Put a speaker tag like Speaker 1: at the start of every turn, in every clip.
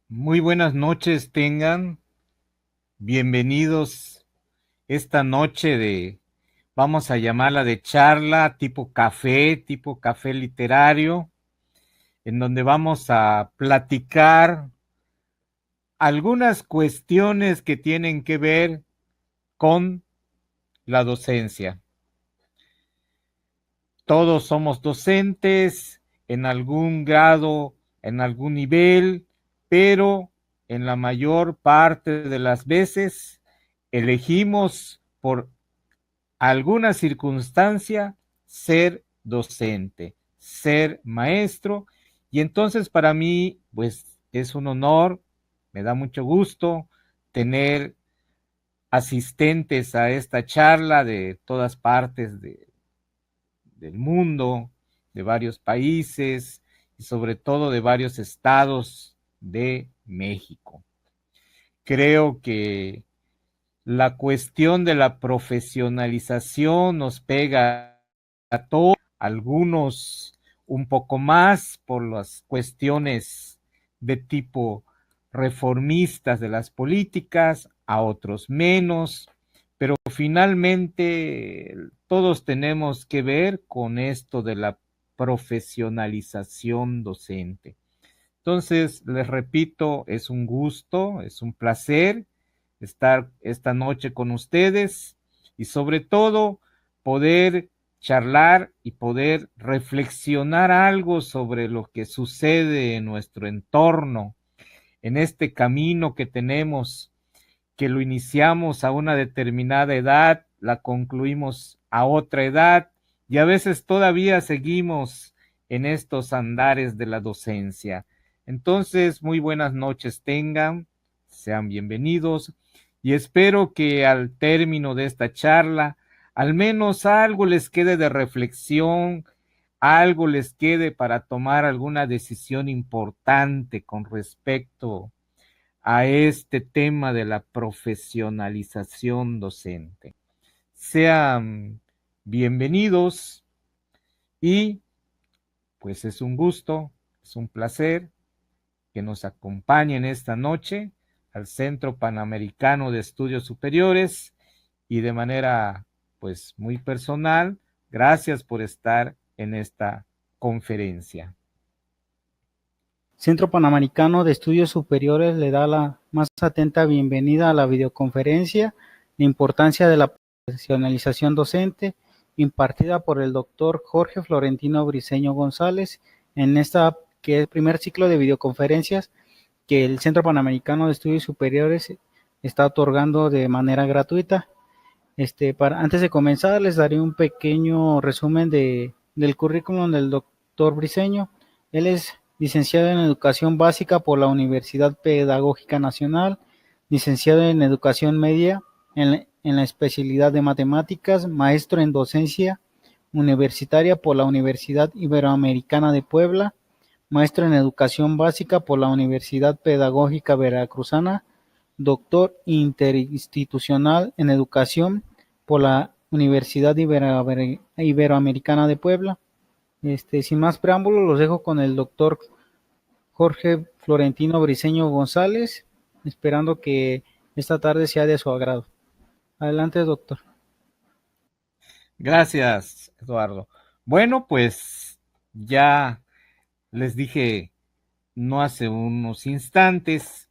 Speaker 1: Muy buenas noches tengan, bienvenidos esta noche vamos a llamarla de charla tipo café literario, en donde vamos a platicar algunas cuestiones que tienen que ver con la docencia. Todos somos docentes en algún grado, en algún nivel, pero en la mayor parte de las veces elegimos por alguna circunstancia ser docente, ser maestro, y entonces para mí, pues es un honor, me da mucho gusto tener asistentes a esta charla de todas partes del mundo, de varios países y sobre todo de varios estados de México. Creo que la cuestión de la profesionalización nos pega a todos, algunos un poco más por las cuestiones de tipo reformistas de las políticas, a otros menos, pero finalmente todos tenemos que ver con esto de la profesionalización docente. Entonces, les repito, es un gusto, es un placer estar esta noche con ustedes y sobre todo poder charlar y poder reflexionar algo sobre lo que sucede en nuestro entorno, en este camino que tenemos, que lo iniciamos a una determinada edad, la concluimos a otra edad y a veces todavía seguimos en estos andares de la docencia. Entonces, muy buenas noches tengan, sean bienvenidos y espero que al término de esta charla al menos algo les quede de reflexión, algo les quede para tomar alguna decisión importante con respecto a este tema de la profesionalización docente. Sean bienvenidos y pues es un gusto, es un placer que nos acompañen esta noche al Centro Panamericano de Estudios Superiores y de manera pues muy personal, gracias por estar en esta conferencia.
Speaker 2: Centro Panamericano de Estudios Superiores le da la más atenta bienvenida a la videoconferencia La importancia de la profesionalización docente, impartida por el doctor Jorge Florentino Briceño González, en esta que es el primer ciclo de videoconferencias que el Centro Panamericano de Estudios Superiores está otorgando de manera gratuita. Antes de comenzar, les daré un pequeño resumen del currículum del doctor Briceño. Él es licenciado en Educación Básica por la Universidad Pedagógica Nacional, licenciado en Educación Media en la especialidad de Matemáticas, maestro en Docencia Universitaria por la Universidad Iberoamericana de Puebla, maestro en Educación Básica por la Universidad Pedagógica Veracruzana, doctor interinstitucional en Educación por la Universidad Iberoamericana de Puebla. Sin más preámbulos, los dejo con el doctor Jorge Florentino Briceño González, esperando que esta tarde sea de su agrado. Adelante, doctor.
Speaker 1: Gracias, Eduardo. Bueno, pues ya les dije no hace unos instantes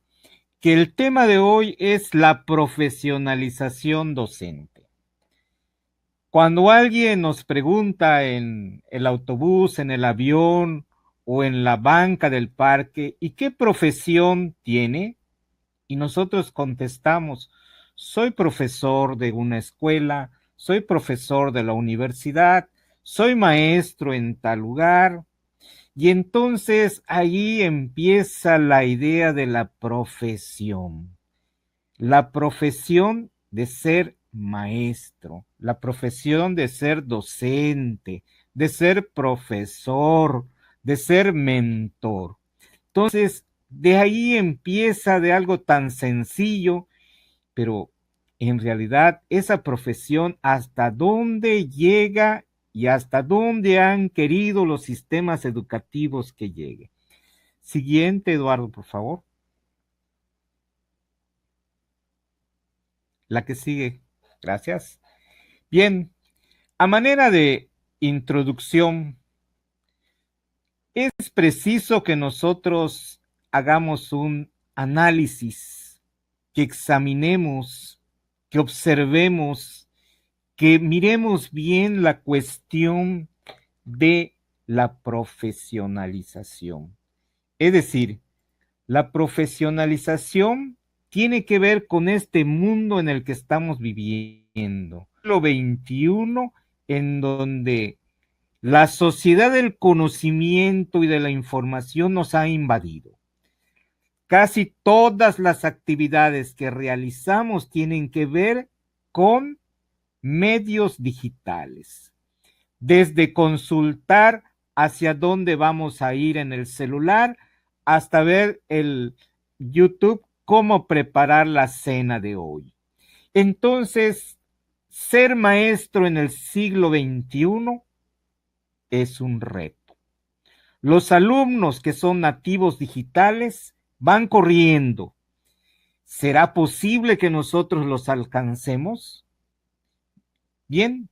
Speaker 1: que el tema de hoy es la profesionalización docente. Cuando alguien nos pregunta en el autobús, en el avión o en la banca del parque, ¿y qué profesión tiene? Y nosotros contestamos, soy profesor de una escuela, soy profesor de la universidad, soy maestro en tal lugar. Y entonces ahí empieza la idea de la profesión de ser maestro, la profesión de ser docente, de ser profesor, de ser mentor. Entonces, de ahí empieza de algo tan sencillo, pero en realidad esa profesión hasta dónde llega y hasta dónde han querido los sistemas educativos que llegue. Siguiente, Eduardo, por favor. La que sigue. Gracias. Bien, a manera de introducción, es preciso que nosotros hagamos un análisis, que examinemos, que observemos, que miremos bien la cuestión de la profesionalización. Es decir, la profesionalización tiene que ver con este mundo en el que estamos viviendo. Siglo XXI, en donde la sociedad del conocimiento y de la información nos ha invadido. Casi todas las actividades que realizamos tienen que ver con medios digitales. Desde consultar hacia dónde vamos a ir en el celular, hasta ver el YouTube cómo preparar la cena de hoy. Entonces, ser maestro en el siglo XXI es un reto. Los alumnos que son nativos digitales van corriendo. ¿Será posible que nosotros los alcancemos? Bien,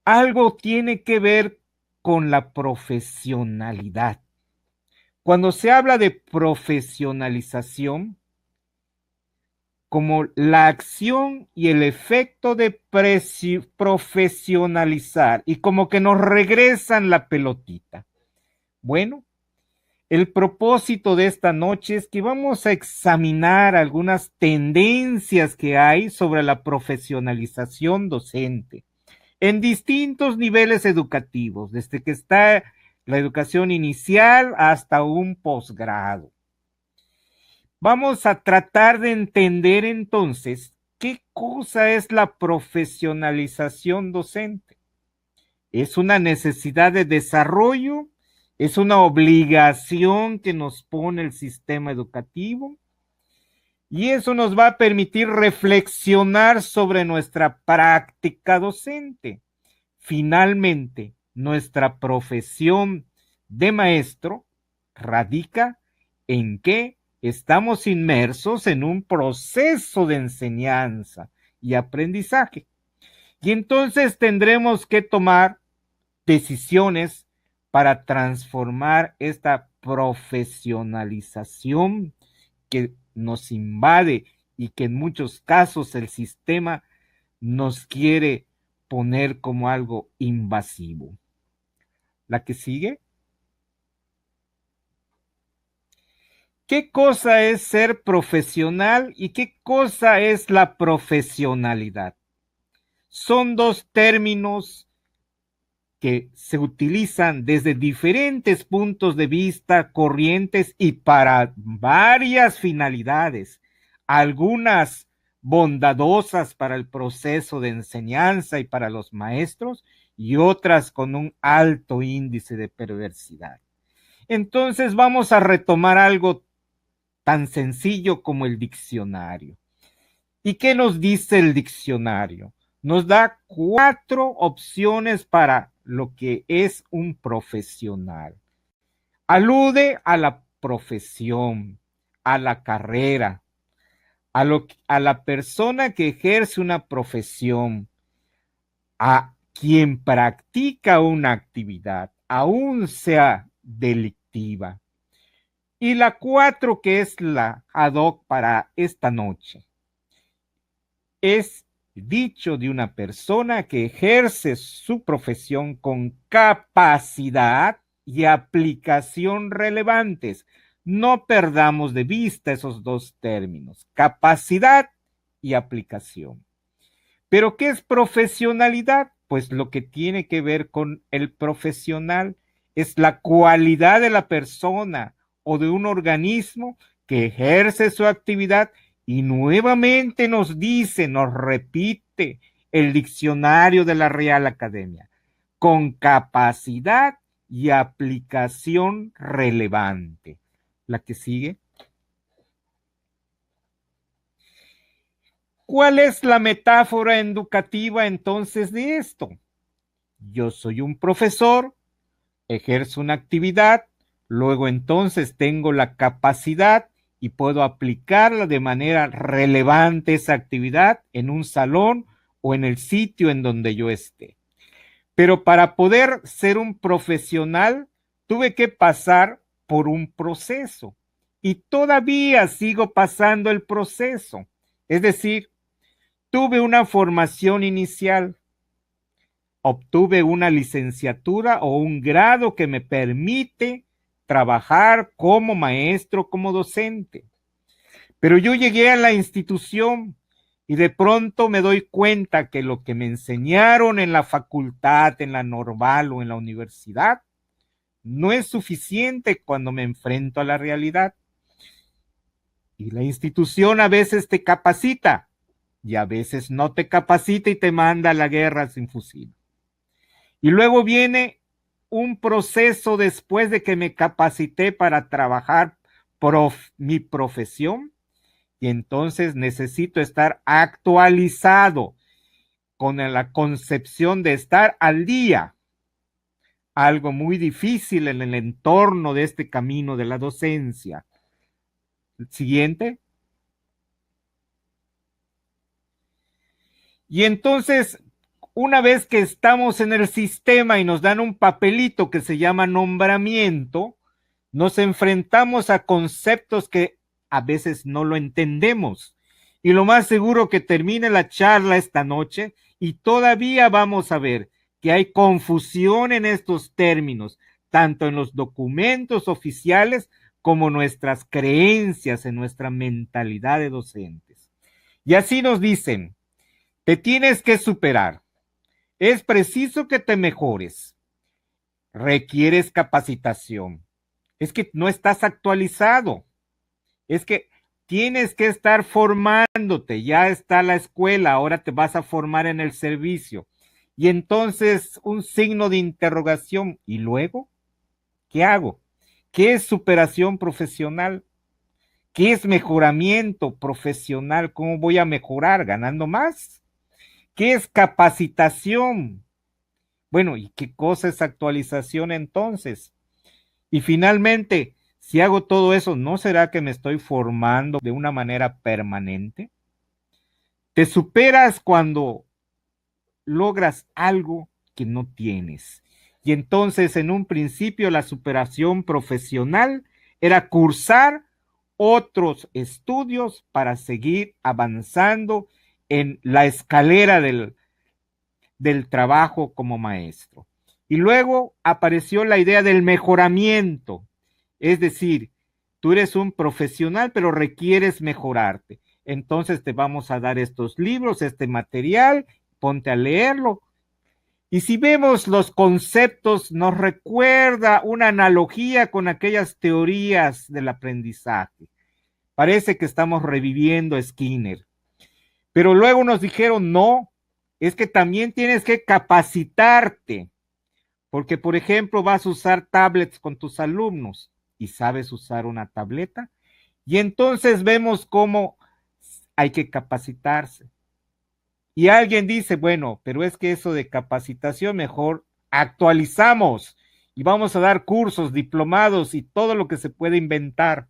Speaker 1: algo tiene que ver con la profesionalidad. Cuando se habla de profesionalización, como la acción y el efecto de profesionalizar, y como que nos regresan la pelotita. Bueno, el propósito de esta noche es que vamos a examinar algunas tendencias que hay sobre la profesionalización docente en distintos niveles educativos, desde que está la educación inicial hasta un posgrado. Vamos a tratar de entender entonces qué cosa es la profesionalización docente. ¿Es una necesidad de desarrollo? ¿Es una obligación que nos pone el sistema educativo? Y eso nos va a permitir reflexionar sobre nuestra práctica docente. Finalmente, nuestra profesión de maestro radica en que estamos inmersos en un proceso de enseñanza y aprendizaje. Y entonces tendremos que tomar decisiones para transformar esta profesionalización que nos invade y que en muchos casos el sistema nos quiere poner como algo invasivo. La que sigue. ¿Qué cosa es ser profesional y qué cosa es la profesionalidad? Son dos términos que se utilizan desde diferentes puntos de vista, corrientes y para varias finalidades, algunas bondadosas para el proceso de enseñanza y para los maestros y otras con un alto índice de perversidad. Entonces vamos a retomar algo tan sencillo como el diccionario. ¿Y qué nos dice el diccionario? Nos da 4 opciones para lo que es un profesional. Alude a la profesión, a la carrera, a la persona que ejerce una profesión, a quien practica una actividad, aún sea delictiva. Y la 4, que es la ad hoc para esta noche, es dicho de una persona que ejerce su profesión con capacidad y aplicación relevantes. No perdamos de vista esos dos términos, capacidad y aplicación. ¿Pero qué es profesionalidad? Pues lo que tiene que ver con el profesional es la cualidad de la persona o de un organismo que ejerce su actividad. Y nuevamente nos dice, nos repite el diccionario de la Real Academia, con capacidad y aplicación relevante. La que sigue. ¿Cuál es la metáfora educativa entonces de esto? Yo soy un profesor, ejerzo una actividad, luego entonces tengo la capacidad y puedo aplicarla de manera relevante esa actividad en un salón o en el sitio en donde yo esté. Pero para poder ser un profesional, tuve que pasar por un proceso y todavía sigo pasando el proceso. Es decir, tuve una formación inicial, obtuve una licenciatura o un grado que me permite trabajar como maestro, como docente. Pero yo llegué a la institución y de pronto me doy cuenta que lo que me enseñaron en la facultad, en la normal o en la universidad, no es suficiente cuando me enfrento a la realidad. Y la institución a veces te capacita y a veces no te capacita y te manda a la guerra sin fusil. Y luego viene un proceso después de que me capacité para trabajar mi profesión, y entonces necesito estar actualizado con la concepción de estar al día. Algo muy difícil en el entorno de este camino de la docencia. Siguiente. Y entonces, una vez que estamos en el sistema y nos dan un papelito que se llama nombramiento, nos enfrentamos a conceptos que a veces no lo entendemos. Y lo más seguro que termine la charla esta noche y todavía vamos a ver que hay confusión en estos términos, tanto en los documentos oficiales como nuestras creencias, en nuestra mentalidad de docentes. Y así nos dicen, te tienes que superar, es preciso que te mejores, requieres capacitación, es que no estás actualizado, es que tienes que estar formándote, ya está la escuela, ahora te vas a formar en el servicio. Y entonces un signo de interrogación, ¿y luego qué hago? ¿Qué es superación profesional? ¿Qué es mejoramiento profesional? ¿Cómo voy a mejorar? ¿Ganando más? ¿Qué es capacitación? Bueno, ¿y qué cosa es actualización entonces? Y finalmente, si hago todo eso, ¿no será que me estoy formando de una manera permanente? Te superas cuando logras algo que no tienes. Y entonces, en un principio, la superación profesional era cursar otros estudios para seguir avanzando en la escalera del trabajo como maestro. Y luego apareció la idea del mejoramiento, es decir, tú eres un profesional, pero requieres mejorarte. Entonces te vamos a dar estos libros, este material, ponte a leerlo. Y si vemos los conceptos, nos recuerda una analogía con aquellas teorías del aprendizaje. Parece que estamos reviviendo a Skinner. Pero luego nos dijeron, no, es que también tienes que capacitarte, porque por ejemplo vas a usar tablets con tus alumnos y sabes usar una tableta, y entonces vemos cómo hay que capacitarse. Y alguien dice, bueno, pero es que eso de capacitación mejor actualizamos y vamos a dar cursos, diplomados y todo lo que se puede inventar.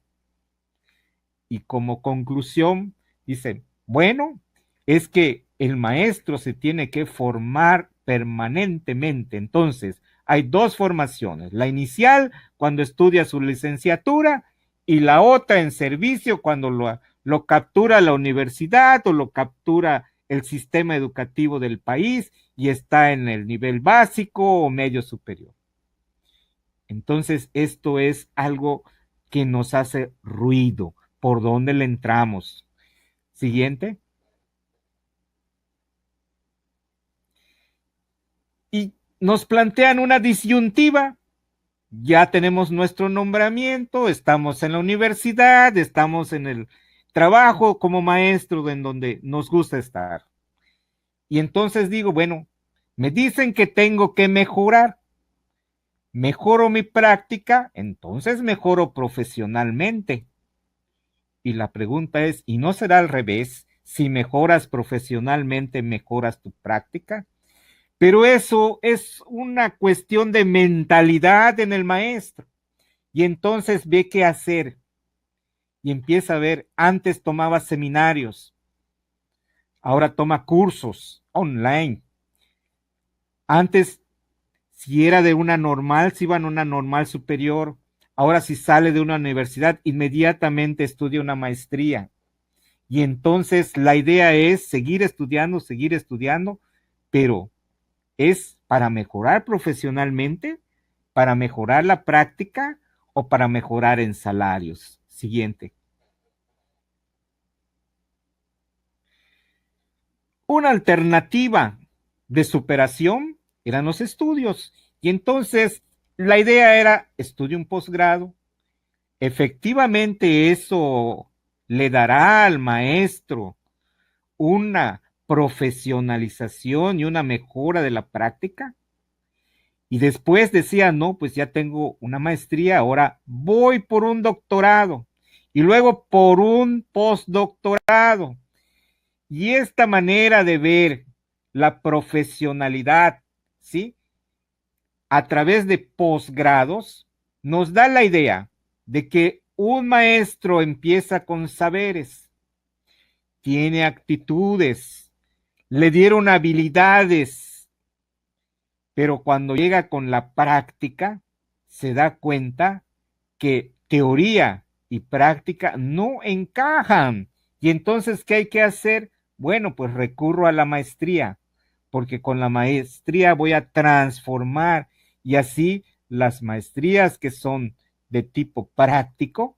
Speaker 1: Y como conclusión, dicen, bueno, es que el maestro se tiene que formar permanentemente. Entonces, hay dos formaciones, la inicial cuando estudia su licenciatura y la otra en servicio cuando lo captura la universidad o lo captura el sistema educativo del país y está en el nivel básico o medio superior. Entonces, esto es algo que nos hace ruido. ¿Por dónde le entramos? Siguiente. Y nos plantean una disyuntiva. Ya tenemos nuestro nombramiento, estamos en la universidad, estamos en el trabajo como maestro en donde nos gusta estar. Y entonces digo, bueno, me dicen que tengo que mejorar. Mejoro mi práctica, entonces mejoro profesionalmente. Y la pregunta es, ¿y no será al revés? Si mejoras profesionalmente, mejoras tu práctica. Pero eso es una cuestión de mentalidad en el maestro. Y entonces ve qué hacer. y empieza a ver, antes tomaba seminarios, ahora toma cursos online. Antes, si era de una normal, si iba a una normal superior, ahora si sale de una universidad, inmediatamente estudia una maestría. Y entonces la idea es seguir estudiando, pero es para mejorar profesionalmente, para mejorar la práctica o para mejorar en salarios. Siguiente. Una alternativa de superación eran los estudios. Y entonces la idea era estudio un posgrado. Efectivamente eso le dará al maestro una profesionalización y una mejora de la práctica. Y después decía, no, pues ya tengo una maestría, ahora voy por un doctorado y luego por un postdoctorado. Y esta manera de ver la profesionalidad, ¿sí? A través de posgrados, nos da la idea de que un maestro empieza con saberes, tiene actitudes, le dieron habilidades, pero cuando llega con la práctica, se da cuenta que teoría y práctica no encajan. Y entonces, ¿qué hay que hacer? Bueno, pues recurro a la maestría, porque con la maestría voy a transformar y así las maestrías que son de tipo práctico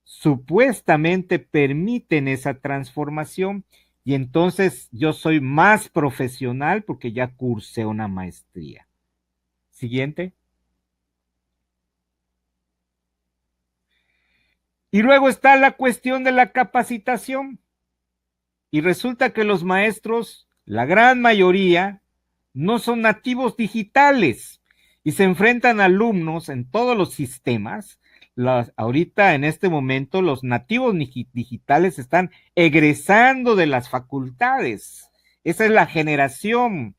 Speaker 1: supuestamente permiten esa transformación y entonces yo soy más profesional porque ya cursé una maestría. Siguiente. Y luego está la cuestión de la capacitación. Y resulta que los maestros, la gran mayoría, no son nativos digitales y se enfrentan a alumnos en todos los sistemas. Ahorita, en este momento, los nativos digitales están egresando de las facultades. Esa es la generación.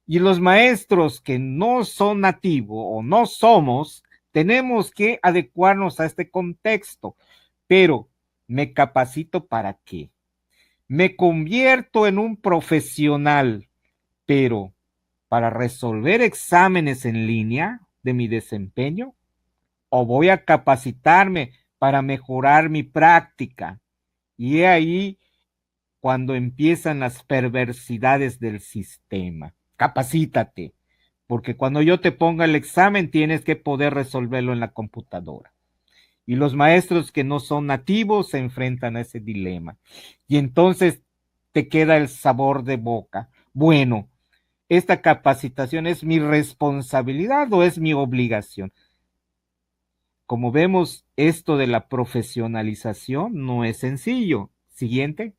Speaker 1: Y los maestros que no son nativos o no somos, tenemos que adecuarnos a este contexto. Pero, ¿me capacito para qué? Me convierto en un profesional, pero para resolver exámenes en línea de mi desempeño, o voy a capacitarme para mejorar mi práctica. Y he ahí cuando empiezan las perversidades del sistema. Capacítate, porque cuando yo te ponga el examen tienes que poder resolverlo en la computadora. Y los maestros que no son nativos se enfrentan a ese dilema. Y entonces te queda el sabor de boca. Bueno, ¿esta capacitación es mi responsabilidad o es mi obligación? Como vemos, esto de la profesionalización no es sencillo. Siguiente.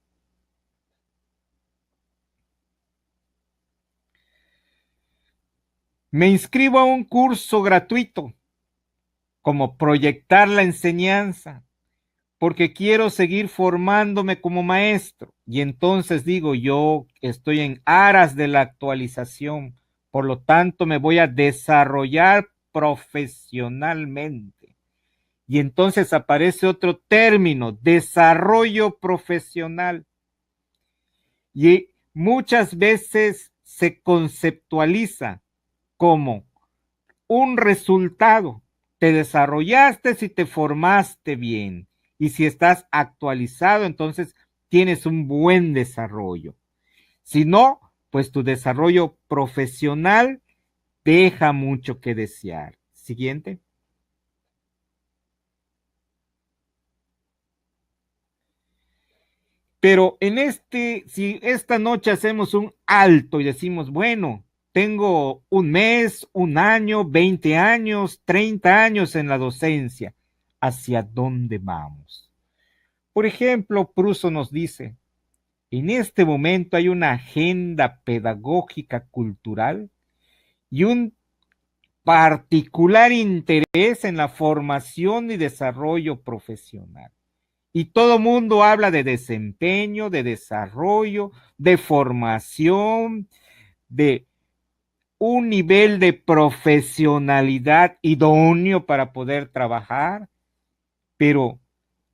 Speaker 1: Me inscribo a un curso gratuito, como proyectar la enseñanza, porque quiero seguir formándome como maestro. Y entonces digo, yo estoy en aras de la actualización, por lo tanto me voy a desarrollar profesionalmente. Y entonces aparece otro término, desarrollo profesional. Y muchas veces se conceptualiza como un resultado. Te desarrollaste si te formaste bien. Y si estás actualizado, entonces tienes un buen desarrollo. Si no, pues tu desarrollo profesional deja mucho que desear. Siguiente. Pero si esta noche hacemos un alto y decimos, bueno, tengo un mes, un año, 20 años, 30 años en la docencia, ¿hacia dónde vamos? Por ejemplo, Pruso nos dice, en este momento hay una agenda pedagógica cultural y un particular interés en la formación y desarrollo profesional. Y todo mundo habla de desempeño, de desarrollo, de formación, de un nivel de profesionalidad idóneo para poder trabajar, pero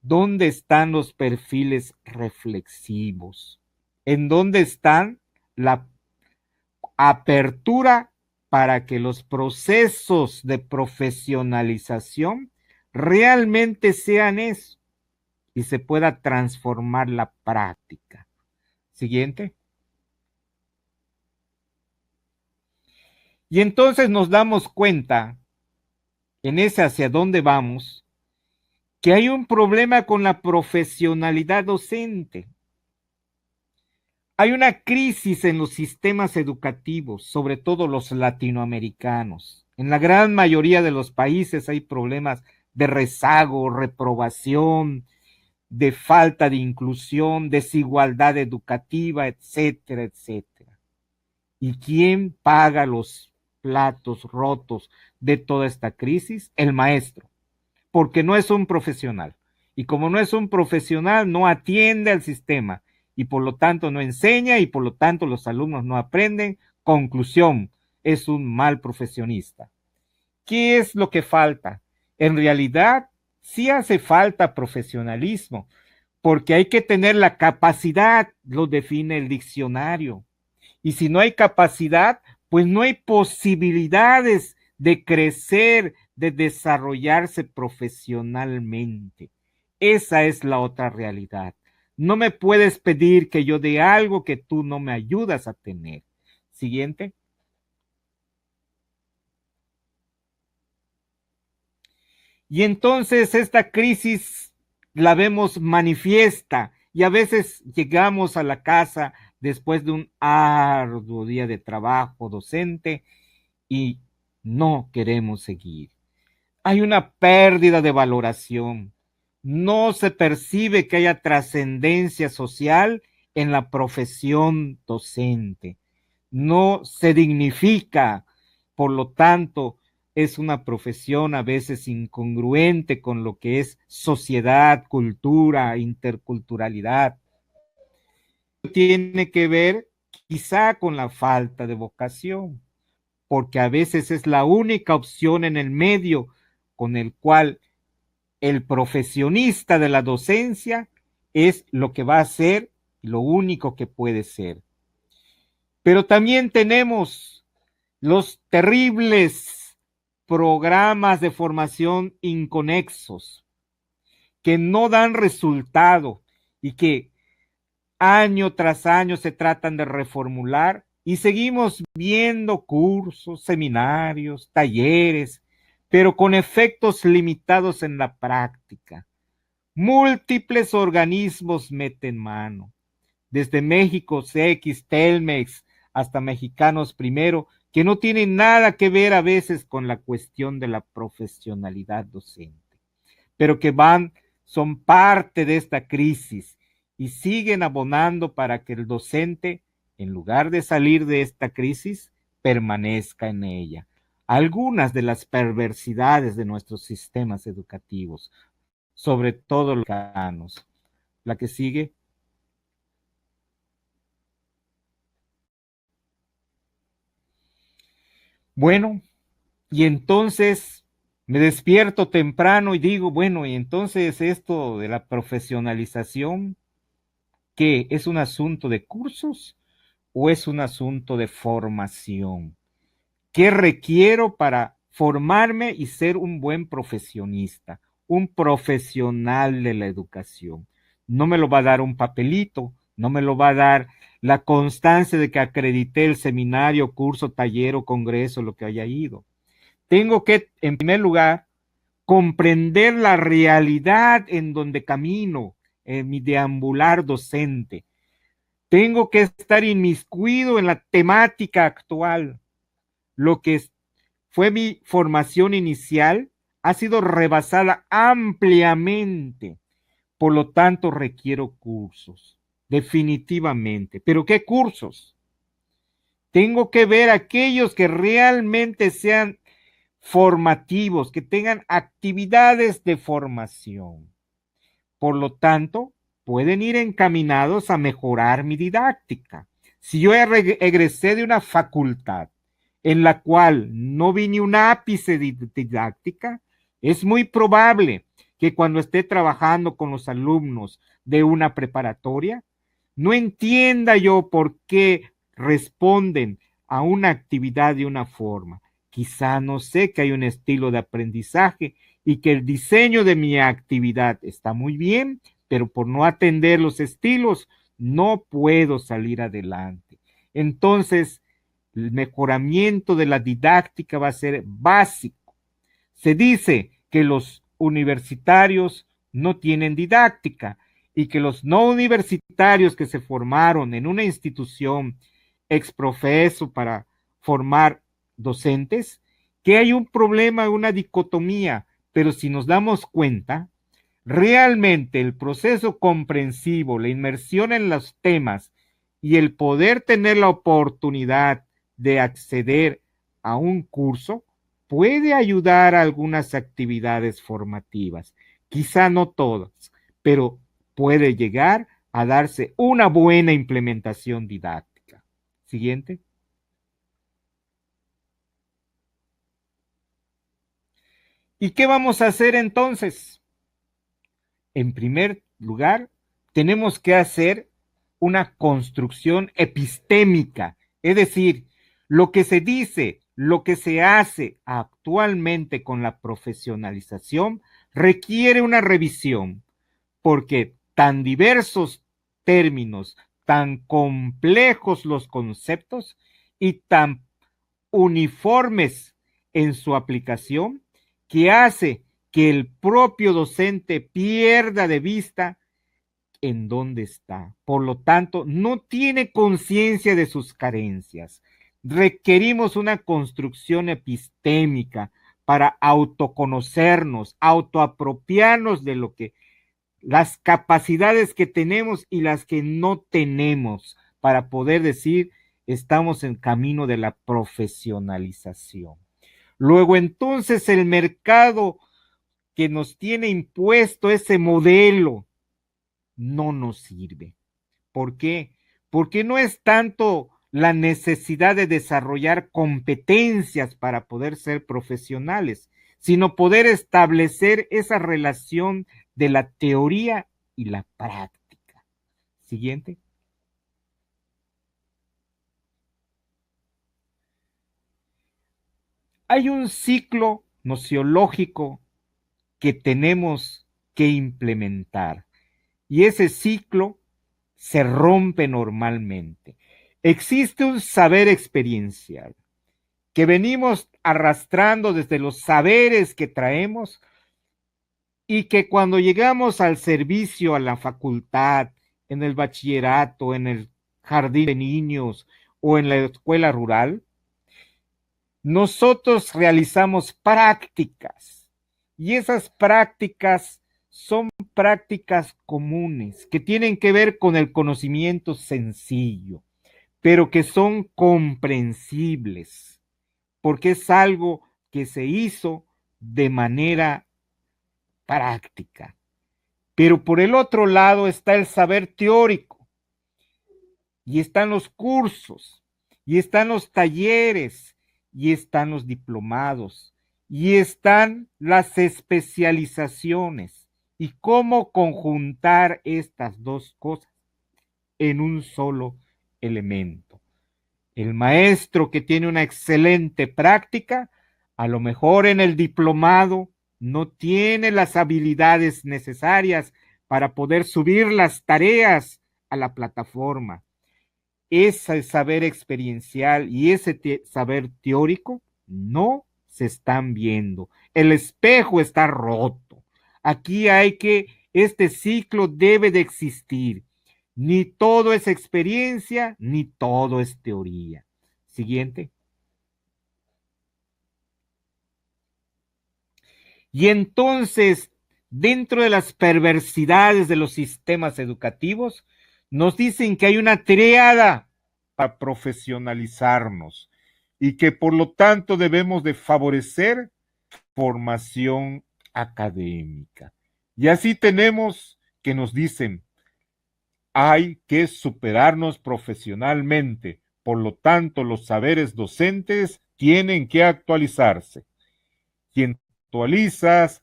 Speaker 1: ¿Dónde están los perfiles reflexivos? ¿En dónde están la apertura para que los procesos de profesionalización realmente sean eso y se pueda transformar la práctica? Siguiente. Y entonces nos damos cuenta, en ese hacia dónde vamos, que hay un problema con la profesionalidad docente. Hay una crisis en los sistemas educativos, sobre todo los latinoamericanos. En la gran mayoría de los países hay problemas de rezago, reprobación, de falta de inclusión, desigualdad educativa, etcétera, etcétera. ¿Y quién paga los platos rotos de toda esta crisis? El maestro, porque no es un profesional. Y como no es un profesional, no atiende al sistema y por lo tanto no enseña y por lo tanto los alumnos no aprenden. Conclusión, es un mal profesionista. ¿Qué es lo que falta? En realidad, sí hace falta profesionalismo, porque hay que tener la capacidad, lo define el diccionario. Y si no hay capacidad, pues no hay posibilidades de crecer, de desarrollarse profesionalmente. Esa es la otra realidad. No me puedes pedir que yo dé algo que tú no me ayudas a tener. Siguiente. Y entonces esta crisis la vemos manifiesta y a veces llegamos a la casa después de un arduo día de trabajo docente y no queremos seguir. Hay una pérdida de valoración. No se percibe que haya trascendencia social en la profesión docente. No se dignifica, por lo tanto, es una profesión a veces incongruente con lo que es sociedad, cultura, interculturalidad. Tiene que ver quizá con la falta de vocación, porque a veces es la única opción en el medio con el cual el profesionista de la docencia es lo que va a ser, lo único que puede ser. Pero también tenemos los terribles programas de formación inconexos que no dan resultado y que año tras año se tratan de reformular y seguimos viendo cursos, seminarios, talleres, pero con efectos limitados en la práctica. Múltiples organismos meten mano, desde México, CX, Telmex, hasta Mexicanos Primero, que no tienen nada que ver a veces con la cuestión de la profesionalidad docente, pero que son parte de esta crisis y siguen abonando para que el docente, en lugar de salir de esta crisis, permanezca en ella. Algunas de las perversidades de nuestros sistemas educativos, sobre todo los mexicanos. La que sigue. Bueno, y entonces me despierto temprano y digo, bueno, y entonces esto de la profesionalización, ¿qué? ¿Es un asunto de cursos o es un asunto de formación? ¿Qué requiero para formarme y ser un buen profesionista, un profesional de la educación? No me lo va a dar un papelito, no me lo va a dar la constancia de que acredité el seminario, curso, taller o congreso, lo que haya ido. Tengo que, en primer lugar, comprender la realidad en donde camino, en mi deambular docente. Tengo que estar inmiscuido en la temática actual. Lo que fue mi formación inicial ha sido rebasada ampliamente. Por lo tanto, requiero cursos, definitivamente. ¿Pero qué cursos? Tengo que ver aquellos que realmente sean formativos, que tengan actividades de formación. Por lo tanto, pueden ir encaminados a mejorar mi didáctica. Si yo egresé de una facultad en la cual no vi ni un ápice de didáctica, es muy probable que cuando esté trabajando con los alumnos de una preparatoria, no entienda yo por qué responden a una actividad de una forma. Quizá no sé que hay un estilo de aprendizaje y que el diseño de mi actividad está muy bien, pero por no atender los estilos, no puedo salir adelante. Entonces, el mejoramiento de la didáctica va a ser básico. Se dice que los universitarios no tienen didáctica y que los no universitarios que se formaron en una institución exprofeso para formar docentes, que hay un problema, una dicotomía, pero si nos damos cuenta, realmente el proceso comprensivo, la inmersión en los temas y el poder tener la oportunidad de acceder a un curso puede ayudar a algunas actividades formativas, quizá no todas, pero puede llegar a darse una buena implementación didáctica. Siguiente. ¿Y qué vamos a hacer entonces? En primer lugar, tenemos que hacer una construcción epistémica, es decir, lo que se dice, lo que se hace actualmente con la profesionalización requiere una revisión, porque tan diversos términos, tan complejos los conceptos y tan uniformes en su aplicación, que hace que el propio docente pierda de vista en dónde está. Por lo tanto, no tiene conciencia de sus carencias. Requerimos una construcción epistémica para autoconocernos, autoapropiarnos de lo que las capacidades que tenemos y las que no tenemos para poder decir estamos en camino de la profesionalización. Luego entonces el mercado que nos tiene impuesto ese modelo no nos sirve. ¿Por qué? Porque no es tanto la necesidad de desarrollar competencias para poder ser profesionales, sino poder establecer esa relación de la teoría y la práctica. Siguiente. Hay un ciclo nociológico que tenemos que implementar y ese ciclo se rompe normalmente. Existe un saber experiencial que venimos arrastrando desde los saberes que traemos y que cuando llegamos al servicio, a la facultad, en el bachillerato, en el jardín de niños o en la escuela rural, nosotros realizamos prácticas y esas prácticas son prácticas comunes que tienen que ver con el conocimiento sencillo, pero que son comprensibles, porque es algo que se hizo de manera práctica. Pero por el otro lado está el saber teórico, y están los cursos, y están los talleres, y están los diplomados, y están las especializaciones, y cómo conjuntar estas dos cosas en un solo elemento. El maestro que tiene una excelente práctica, a lo mejor en el diplomado no tiene las habilidades necesarias para poder subir las tareas a la plataforma. Ese saber experiencial y ese saber teórico no se están viendo. El espejo está roto. Aquí hay que, este ciclo debe de existir. Ni todo es experiencia, ni todo es teoría. Siguiente. Y entonces, dentro de las perversidades de los sistemas educativos, nos dicen que hay una triada para profesionalizarnos y que por lo tanto debemos de favorecer formación académica. Y así tenemos que nos dicen, hay que superarnos profesionalmente, por lo tanto los saberes docentes tienen que actualizarse. Quien actualizas,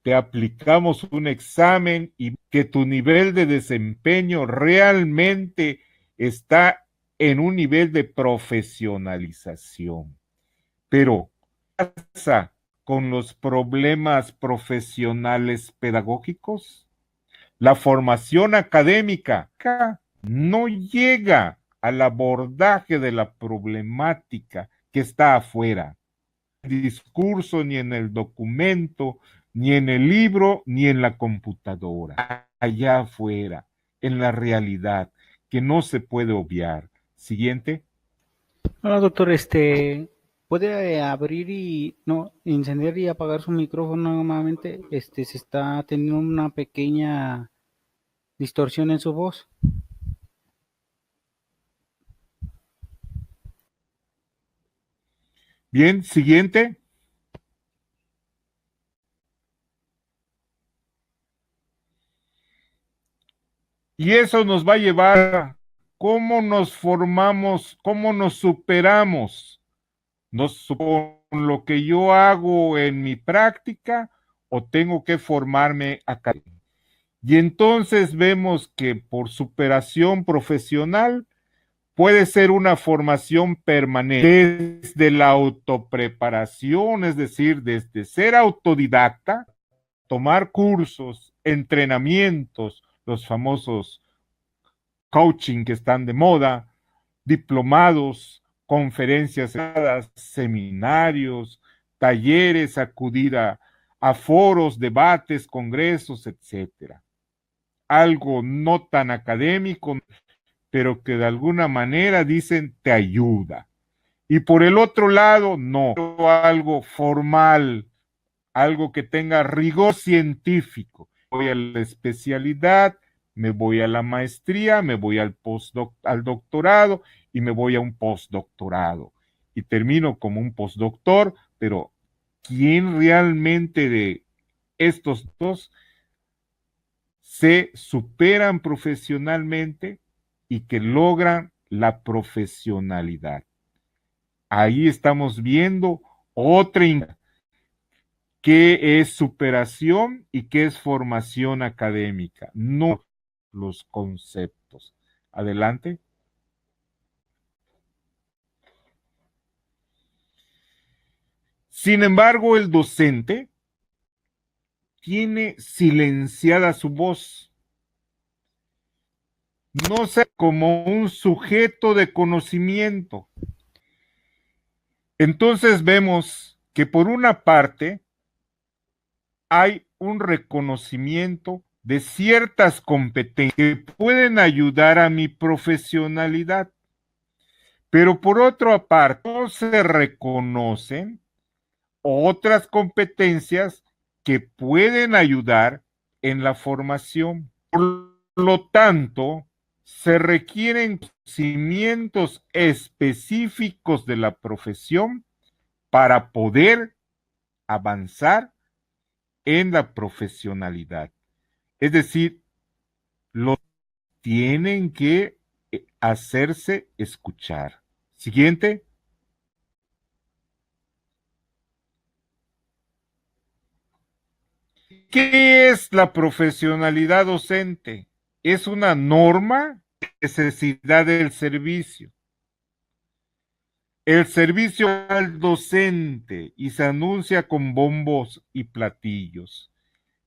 Speaker 1: te aplicamos un examen y que tu nivel de desempeño realmente está en un nivel de profesionalización. Pero, ¿qué pasa con los problemas profesionales pedagógicos? La formación académica no llega al abordaje de la problemática que está afuera. El discurso, ni en el documento, ni en el libro, ni en la computadora. Allá afuera, en la realidad, que no se puede obviar. Siguiente.
Speaker 2: Hola, doctor, ¿puede abrir y no encender y apagar su micrófono nuevamente? Se está teniendo una pequeña distorsión en su voz.
Speaker 1: Bien, siguiente. Y eso nos va a llevar a cómo nos formamos, cómo nos superamos. Con lo que yo hago en mi práctica o tengo que formarme acá. Y entonces vemos que por superación profesional puede ser una formación permanente desde la autopreparación, es decir, desde ser autodidacta, tomar cursos, entrenamientos, los famosos coaching que están de moda, diplomados, conferencias, seminarios, talleres, acudir a foros, debates, congresos, etcétera. Algo no tan académico, pero que de alguna manera dicen te ayuda. Y por el otro lado, no, algo formal, algo que tenga rigor científico. Voy a la especialidad, me voy a la maestría, me voy al doctorado y me voy a un postdoctorado. Y termino como un postdoctor, pero ¿quién realmente de estos dos se superan profesionalmente y que logran la profesionalidad? Ahí estamos viendo otra qué es superación y qué es formación académica, no los conceptos. Adelante. Sin embargo, el docente tiene silenciada su voz. No se como un sujeto de conocimiento. Entonces vemos que por una parte hay un reconocimiento de ciertas competencias que pueden ayudar a mi profesionalidad, pero por otra parte no se reconocen otras competencias que pueden ayudar en la formación. Por lo tanto, se requieren conocimientos específicos de la profesión para poder avanzar en la profesionalidad. Es decir, los tienen que hacerse escuchar. Siguiente. ¿Qué es la profesionalidad docente? Es una norma de necesidad del servicio. El servicio al docente y se anuncia con bombos y platillos.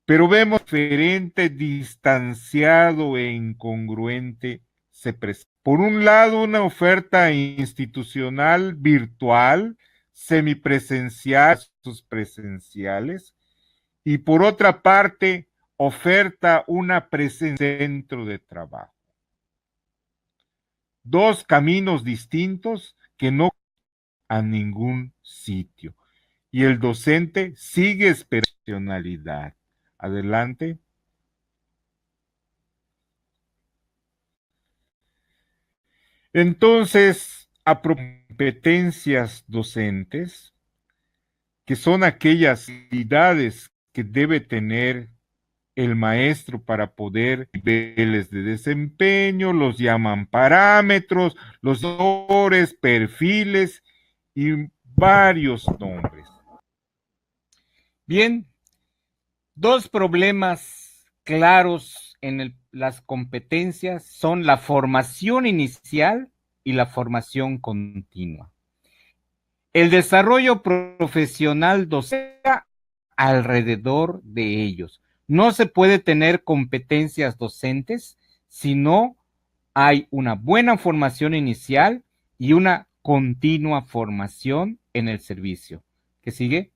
Speaker 1: Pero vemos diferente, distanciado e incongruente se presenta. Por un lado, una oferta institucional virtual, semipresencial, sus presenciales, y por otra parte, oferta una presencia dentro de trabajo. Dos caminos distintos que no a ningún sitio. Y el docente sigue personalidad. Adelante. Entonces, a competencias docentes, que son aquellas habilidades que debe tener el maestro para poder niveles de desempeño, los llaman parámetros, los valores, perfiles y varios nombres. Bien, Dos problemas claros en las competencias son la formación inicial y la formación continua. El desarrollo profesional docente alrededor de ellos. No se puede tener competencias docentes si no hay una buena formación inicial y una continua formación en el servicio. ¿Qué sigue?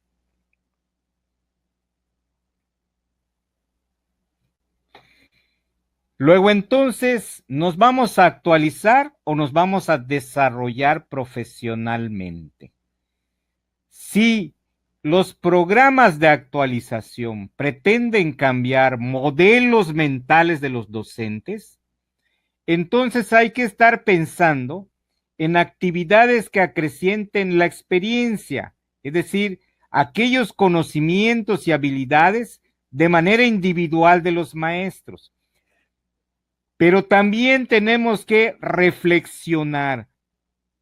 Speaker 1: Luego entonces, ¿nos vamos a actualizar o nos vamos a desarrollar profesionalmente? Si los programas de actualización pretenden cambiar modelos mentales de los docentes, entonces hay que estar pensando en actividades que acrecienten la experiencia, es decir, aquellos conocimientos y habilidades de manera individual de los maestros. Pero también tenemos que reflexionar.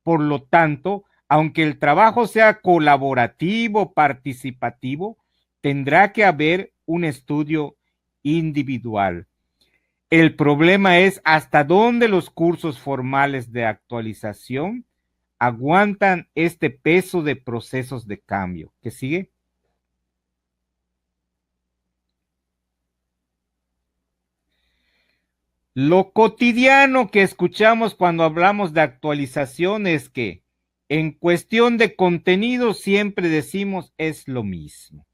Speaker 1: Por lo tanto, aunque el trabajo sea colaborativo, participativo, tendrá que haber un estudio individual. El problema es hasta dónde los cursos formales de actualización aguantan este peso de procesos de cambio. ¿Qué sigue? Lo cotidiano que escuchamos cuando hablamos de actualización es que en cuestión de contenido siempre decimos es lo mismo.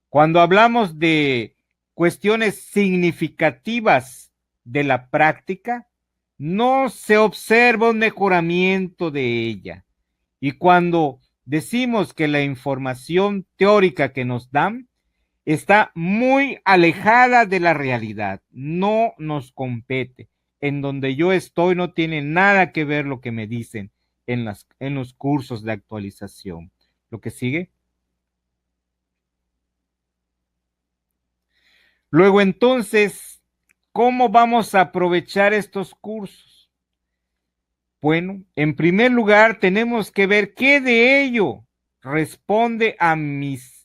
Speaker 1: Cuando hablamos de cuestiones significativas de la práctica, no se observa un mejoramiento de ella. Y cuando decimos que la información teórica que nos dan está muy alejada de la realidad, no nos compete. En donde yo estoy no tiene nada que ver lo que me dicen en los cursos de actualización. Lo que sigue. Luego entonces, ¿cómo vamos a aprovechar estos cursos? Bueno, en primer lugar, tenemos que ver qué de ello responde a mis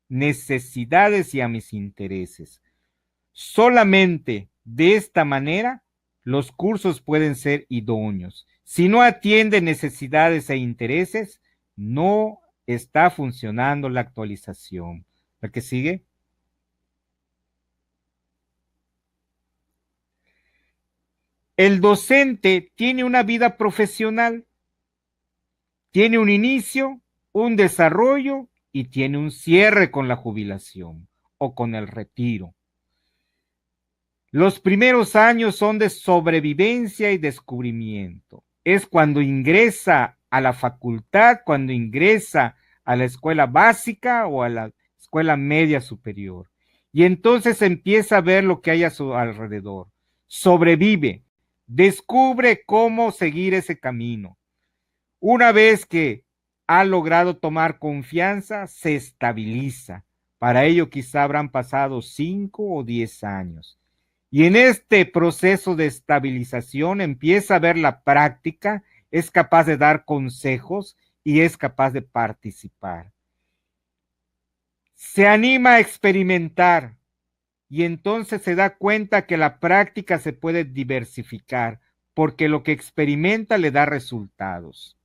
Speaker 1: necesidades y a mis intereses. Solamente de esta manera los cursos pueden ser idóneos. Si no atiende necesidades e intereses, no está funcionando la actualización. ¿La que sigue? El docente tiene una vida profesional, tiene un inicio, un desarrollo y tiene un cierre con la jubilación o con el retiro. Los primeros años son de sobrevivencia y descubrimiento. Es cuando ingresa a la facultad, cuando ingresa a la escuela básica o a la escuela media superior. Y entonces empieza a ver lo que hay a su alrededor. Sobrevive, descubre cómo seguir ese camino. Una vez que ha logrado tomar confianza, se estabiliza. Para ello quizá habrán pasado 5 o 10 años. Y en este proceso de estabilización empieza a ver la práctica, es capaz de dar consejos y es capaz de participar. Se anima a experimentar y entonces se da cuenta que la práctica se puede diversificar porque lo que experimenta le da resultados.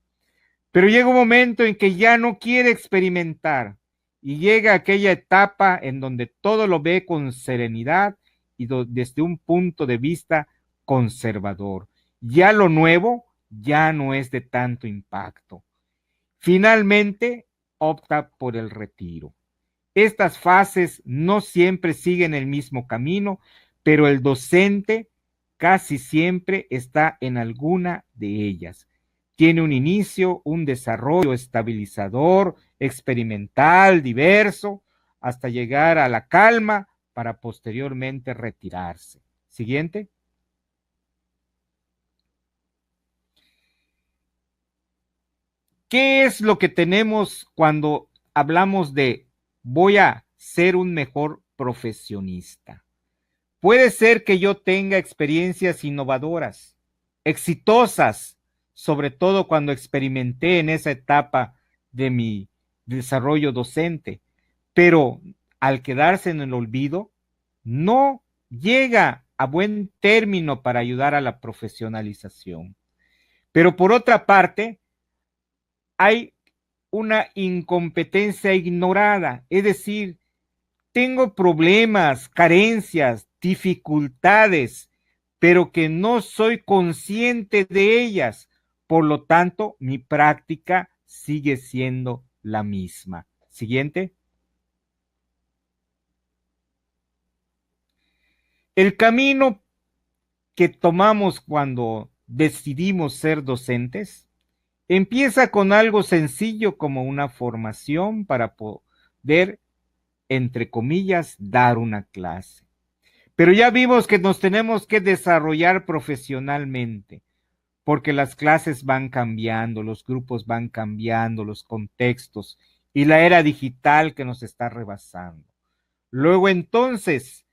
Speaker 1: Pero llega un momento en que ya no quiere experimentar y llega aquella etapa en donde todo lo ve con serenidad y desde un punto de vista conservador. Ya lo nuevo ya no es de tanto impacto. Finalmente opta por el retiro. Estas fases no siempre siguen el mismo camino, pero el docente casi siempre está en alguna de ellas. Tiene un inicio, un desarrollo estabilizador, experimental, diverso, hasta llegar a la calma para posteriormente retirarse. Siguiente. ¿Qué es lo que tenemos cuando hablamos de voy a ser un mejor profesionista? Puede ser que yo tenga experiencias innovadoras, exitosas, sobre todo cuando experimenté en esa etapa de mi desarrollo docente, pero al quedarse en el olvido, no llega a buen término para ayudar a la profesionalización. Pero por otra parte, hay una incompetencia ignorada, es decir, tengo problemas, carencias, dificultades, pero que no soy consciente de ellas. Por lo tanto, mi práctica sigue siendo la misma. Siguiente. El camino que tomamos cuando decidimos ser docentes empieza con algo sencillo como una formación para poder, entre comillas, dar una clase. Pero ya vimos que nos tenemos que desarrollar profesionalmente, porque las clases van cambiando, los grupos van cambiando, los contextos y la era digital que nos está rebasando. Luego entonces,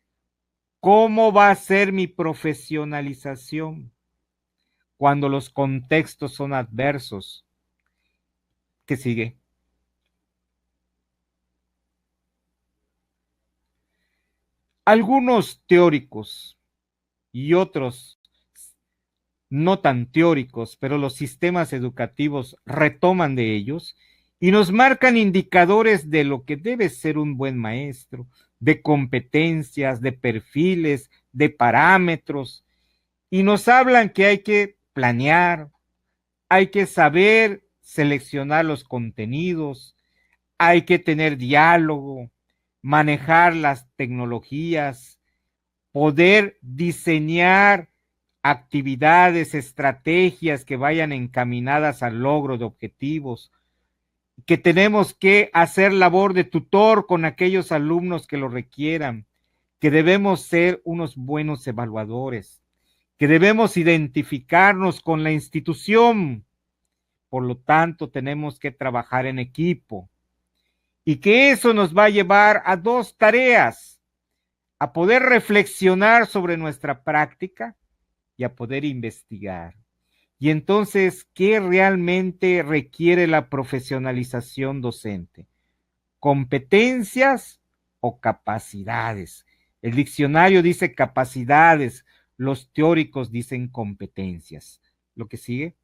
Speaker 1: ¿cómo va a ser mi profesionalización cuando los contextos son adversos? ¿Qué sigue? Algunos teóricos y otros no tan teóricos, pero los sistemas educativos retoman de ellos y nos marcan indicadores de lo que debe ser un buen maestro, de competencias, de perfiles, de parámetros, y nos hablan que hay que planear, hay que saber seleccionar los contenidos, hay que tener diálogo, manejar las tecnologías, poder diseñar actividades, estrategias que vayan encaminadas al logro de objetivos, que tenemos que hacer labor de tutor con aquellos alumnos que lo requieran, que debemos ser unos buenos evaluadores, que debemos identificarnos con la institución, por lo tanto tenemos que trabajar en equipo, y que eso nos va a llevar a dos tareas: a poder reflexionar sobre nuestra práctica y a poder investigar. Y entonces, ¿qué realmente requiere la profesionalización docente? ¿Competencias o capacidades? El diccionario dice capacidades, los teóricos dicen competencias. ¿Lo que sigue?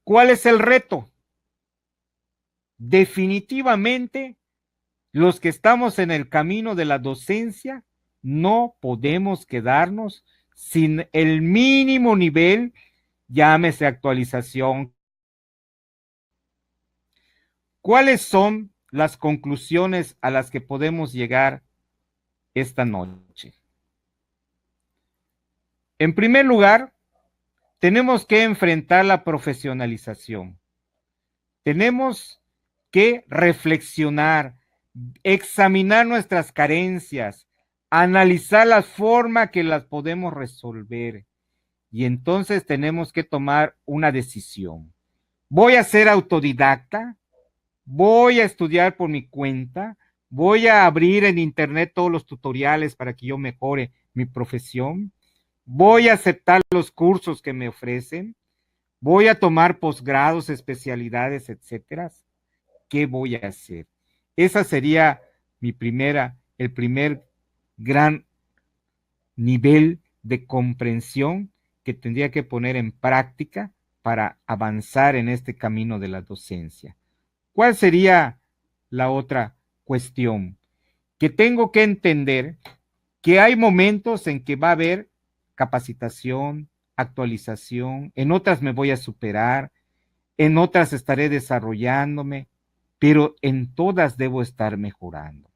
Speaker 1: ¿Cuál es el reto? Definitivamente, los que estamos en el camino de la docencia no podemos quedarnos sin el mínimo nivel, llámese actualización. ¿Cuáles son las conclusiones a las que podemos llegar esta noche? En primer lugar, tenemos que enfrentar la profesionalización. Tenemos que reflexionar, examinar nuestras carencias, analizar la forma que las podemos resolver. Y entonces tenemos que tomar una decisión. ¿Voy a ser autodidacta? ¿Voy a estudiar por mi cuenta? ¿Voy a abrir en internet todos los tutoriales para que yo mejore mi profesión? ¿Voy a aceptar los cursos que me ofrecen? ¿Voy a tomar posgrados, especialidades, etcétera? ¿Qué voy a hacer? Esa sería el primer gran nivel de comprensión que tendría que poner en práctica para avanzar en este camino de la docencia. ¿Cuál sería la otra cuestión? Que tengo que entender que hay momentos en que va a haber capacitación, actualización, en otras me voy a superar, en otras estaré desarrollándome, pero en todas debo estar mejorando.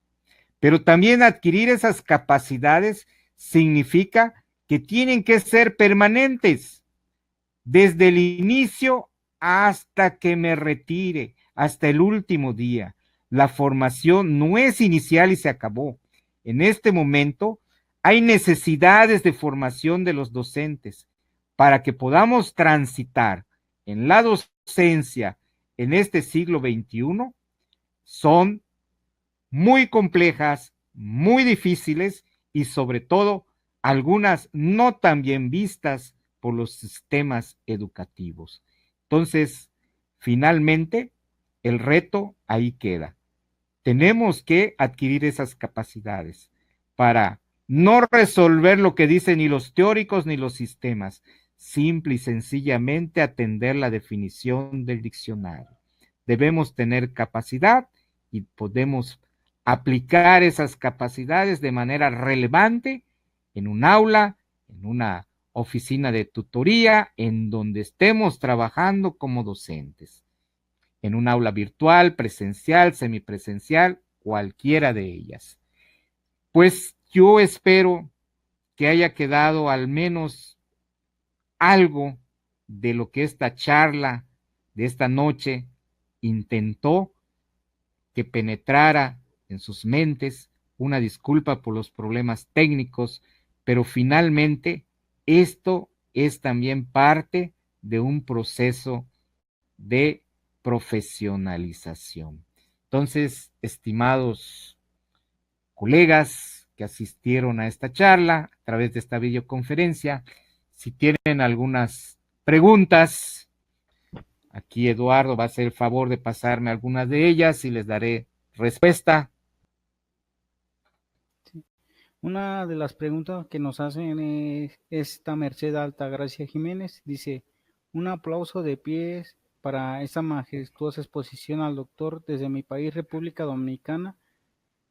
Speaker 1: Pero también adquirir esas capacidades significa que tienen que ser permanentes, desde el inicio hasta que me retire, hasta el último día. La formación no es inicial y se acabó. En este momento hay necesidades de formación de los docentes para que podamos transitar en la docencia en este siglo XXI. Son muy complejas, muy difíciles y sobre todo algunas no tan bien vistas por los sistemas educativos. Entonces, Finalmente, el reto ahí queda. Tenemos que adquirir esas capacidades para no resolver lo que dicen ni los teóricos ni los sistemas, simple y sencillamente atender la definición del diccionario. Debemos tener capacidad y podemos aplicar esas capacidades de manera relevante en un aula, en una oficina de tutoría, en donde estemos trabajando como docentes, en un aula virtual, presencial, semipresencial, cualquiera de ellas. Pues yo espero que haya quedado al menos algo de lo que esta charla de esta noche intentó que penetrara en sus mentes. Una disculpa por los problemas técnicos, pero finalmente esto es también parte de un proceso de profesionalización. Entonces, estimados colegas que asistieron a esta charla a través de esta videoconferencia, si tienen algunas preguntas, aquí Eduardo va a hacer el favor de pasarme algunas de ellas y les daré respuesta.
Speaker 2: Sí. Una de las preguntas que nos hacen es esta Merced Altagracia Jiménez. Dice, un aplauso de pies para esta majestuosa exposición al doctor desde mi país, República Dominicana.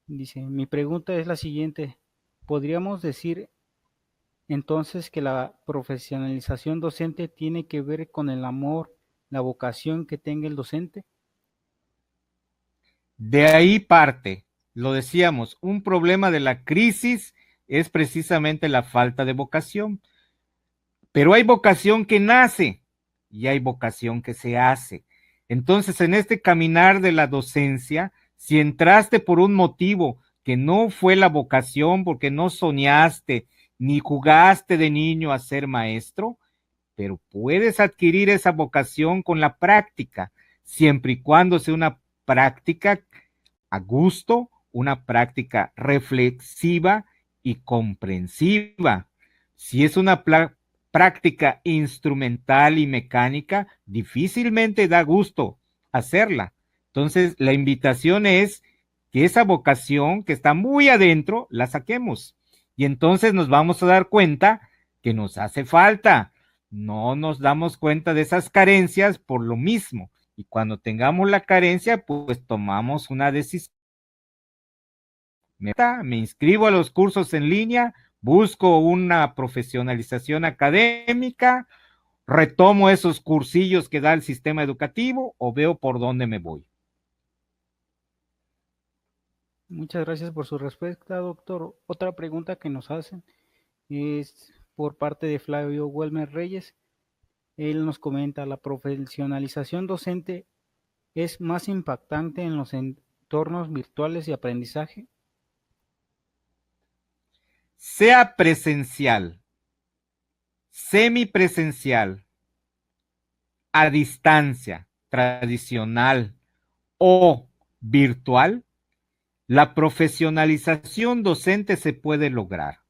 Speaker 2: Dice, mi pregunta es la siguiente. ¿Podríamos decir entonces que la profesionalización docente tiene que ver con el amor, la vocación que tenga el docente?
Speaker 1: De ahí parte, lo decíamos, un problema de la crisis es precisamente la falta de vocación, pero hay vocación que nace y hay vocación que se hace. Entonces, en este caminar de la docencia, si entraste por un motivo que no fue la vocación, porque no soñaste ni jugaste de niño a ser maestro, pero puedes adquirir esa vocación con la práctica, siempre y cuando sea una práctica a gusto, una práctica reflexiva y comprensiva. Si es una práctica instrumental y mecánica, difícilmente da gusto hacerla. Entonces, la invitación es que esa vocación que está muy adentro, la saquemos. Y entonces nos vamos a dar cuenta que nos hace falta. No nos damos cuenta de esas carencias por lo mismo. Y cuando tengamos la carencia, pues tomamos una decisión. Me inscribo a los cursos en línea, busco una profesionalización académica, retomo esos cursillos que da el sistema educativo o veo por dónde me voy.
Speaker 2: Muchas gracias por su respuesta, doctor. Otra pregunta que nos hacen es por parte de Flavio Welmer Reyes. Él nos comenta, ¿la profesionalización docente es más impactante en los entornos virtuales de aprendizaje?
Speaker 1: Sea presencial, semipresencial, a distancia, tradicional o virtual, la profesionalización docente se puede lograr.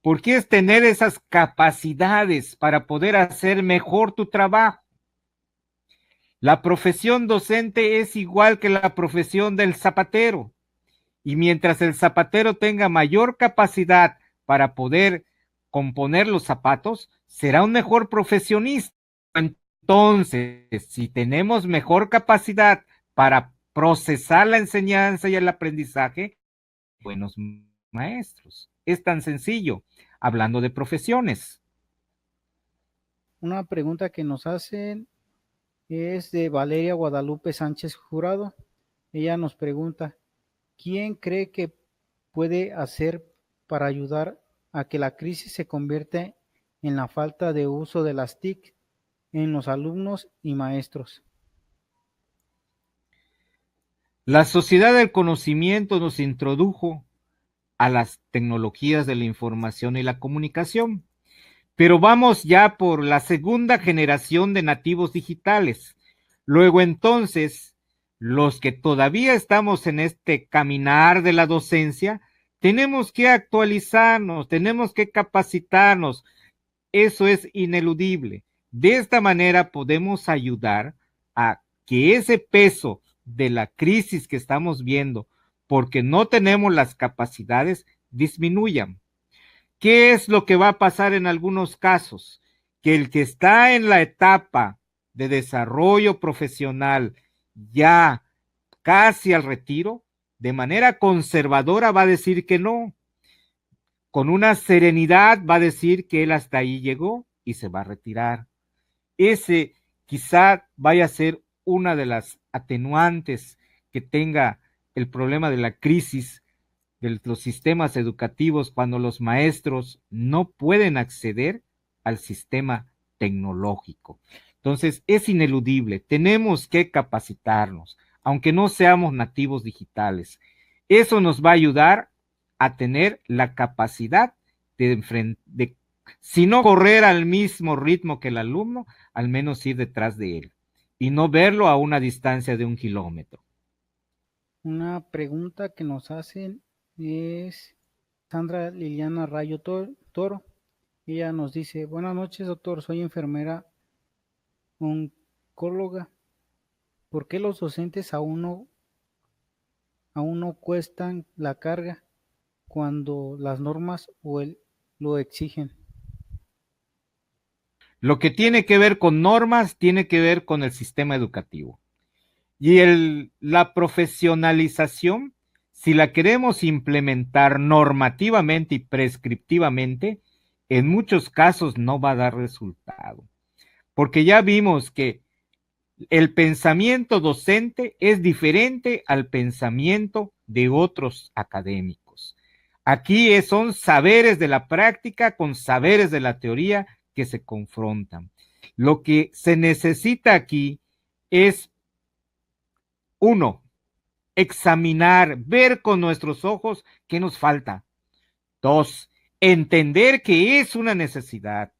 Speaker 1: Porque es tener esas capacidades para poder hacer mejor tu trabajo. La profesión docente es igual que la profesión del zapatero. Y mientras el zapatero tenga mayor capacidad para poder componer los zapatos, será un mejor profesionista. Entonces, si tenemos mejor capacidad para procesar la enseñanza y el aprendizaje, buenos maestros. Es tan sencillo, hablando de profesiones.
Speaker 2: Una pregunta que nos hacen es de Valeria Guadalupe Sánchez Jurado. Ella nos pregunta, ¿quién cree que puede hacer para ayudar a que la crisis se convierta en la falta de uso de las TIC en los alumnos y maestros?
Speaker 1: La sociedad del conocimiento nos introdujo a las tecnologías de la información y la comunicación, pero vamos ya por la segunda generación de nativos digitales. Luego entonces, los que todavía estamos en este caminar de la docencia, tenemos que actualizarnos, tenemos que capacitarnos. Eso es ineludible. De esta manera podemos ayudar a que ese peso de la crisis que estamos viendo, porque no tenemos las capacidades, disminuyan. ¿Qué es lo que va a pasar en algunos casos? Que el que está en la etapa de desarrollo profesional ya casi al retiro, de manera conservadora va a decir que no, con una serenidad va a decir que él hasta ahí llegó y se va a retirar. Ese quizá vaya a ser una de las atenuantes que tenga el problema de la crisis de los sistemas educativos cuando los maestros no pueden acceder al sistema tecnológico. Entonces, es ineludible, tenemos que capacitarnos, aunque no seamos nativos digitales. Eso nos va a ayudar a tener la capacidad de si no correr al mismo ritmo que el alumno, al menos ir detrás de él y no verlo a una distancia de 1 kilómetro.
Speaker 2: Una pregunta que nos hacen es Sandra Liliana Rayo Toro. Ella nos dice, buenas noches, doctor, soy enfermera oncóloga. ¿Por qué los docentes aún no cuestan la carga cuando las normas lo exigen?
Speaker 1: Lo que tiene que ver con normas tiene que ver con el sistema educativo. Y la profesionalización, si la queremos implementar normativamente y prescriptivamente, en muchos casos no va a dar resultado. Porque ya vimos que el pensamiento docente es diferente al pensamiento de otros académicos. Aquí son saberes de la práctica con saberes de la teoría que se confrontan. Lo que se necesita aquí es, uno, examinar, ver con nuestros ojos qué nos falta. 2, entender que es una necesidad.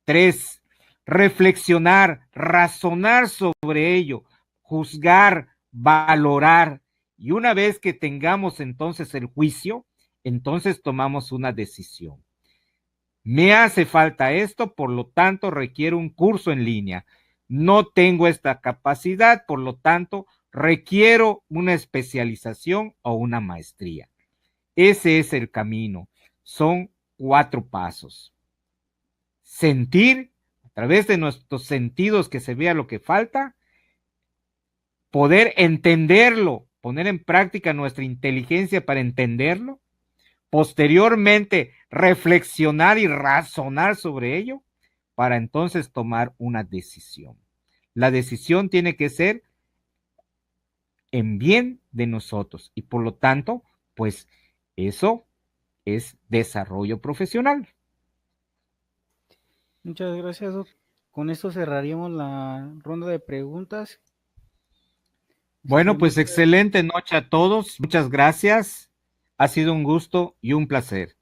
Speaker 1: 3, reflexionar, razonar sobre ello, juzgar, valorar. Y una vez que tengamos entonces el juicio, entonces tomamos una decisión. Me hace falta esto, por lo tanto requiero un curso en línea. No tengo esta capacidad, por lo tanto requiero una especialización o una maestría. Ese es el camino. Son 4 pasos. Sentir, a través de nuestros sentidos que se vea lo que falta, poder entenderlo, poner en práctica nuestra inteligencia para entenderlo, posteriormente reflexionar y razonar sobre ello, para entonces tomar una decisión. La decisión tiene que ser en bien de nosotros y por lo tanto, pues eso es desarrollo profesional.
Speaker 2: Muchas gracias, doctor. Con esto cerraríamos la ronda de preguntas.
Speaker 1: Bueno, pues excelente noche a todos. Muchas gracias. Ha sido un gusto y un placer.